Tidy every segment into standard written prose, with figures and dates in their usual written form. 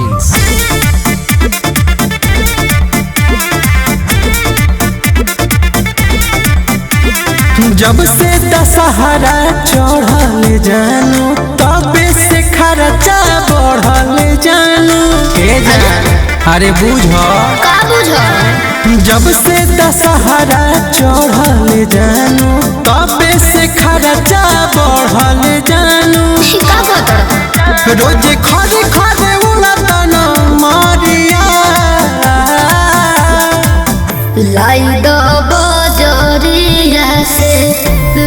Films। जब से दशहरा चढ़ल जानू तबे से खर्चा बढ़ल जानू। अरे बुझ का बुझ जब से दशहरा चढ़ल जानू तबे से खर्चा बढ़ल जानू। का कहत रोज खड़े खड़े उड़त न मारिया लाई दो बजरिया से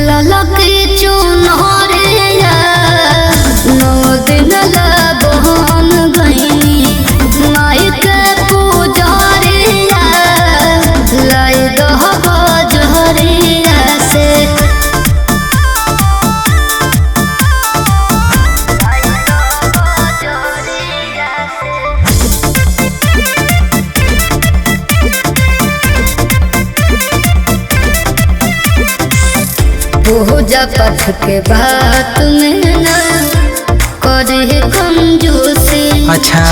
ललक चुनरिया नौ दिन लगन गईनी माई के पूजरिया लाई दो बजरिया से पूजा पाठ के बात में ना करे कंजूसी। अच्छा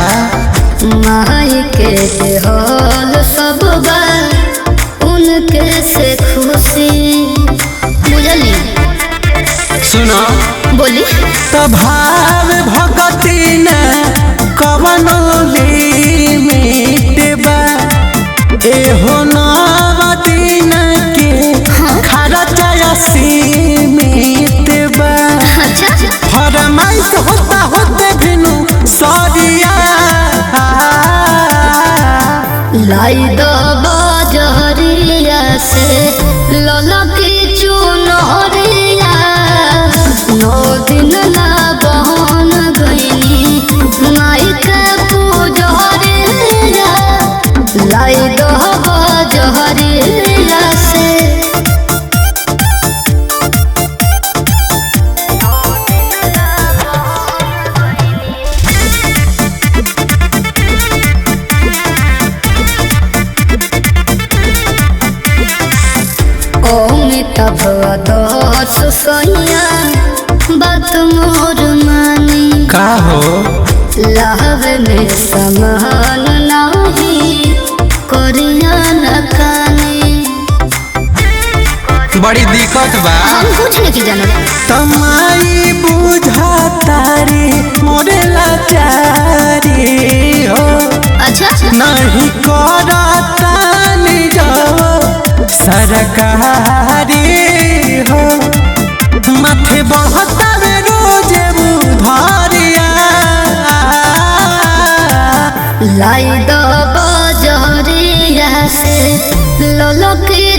माई के देहल सब बात उनके से खुशी बुझली। सुनो बोली तभाव भगती न कवनो लिमिट बा एहो नवदीन के खर्चा सीमित बा। अच्छा फरमाइश होता होते बिनु सरिया लाई दो बजरिया से ललकी चुनरिया नौ दिन ला बहन गईनी माई के पूजरिया लाई दो बजरिया से अमिताभ दस सैया बात मोर मानी का हो लावे में समान नहीं करिया न कानी। बड़ी दिक्कत बा हम कुछ नहीं जानत तमाई बुझा तारी मोरे लाचारी हो। अच्छा नहीं करता निजो सरकारी हो माथे बढ़ता में रोज बुधरिया लाई दो बजरिया से ललकी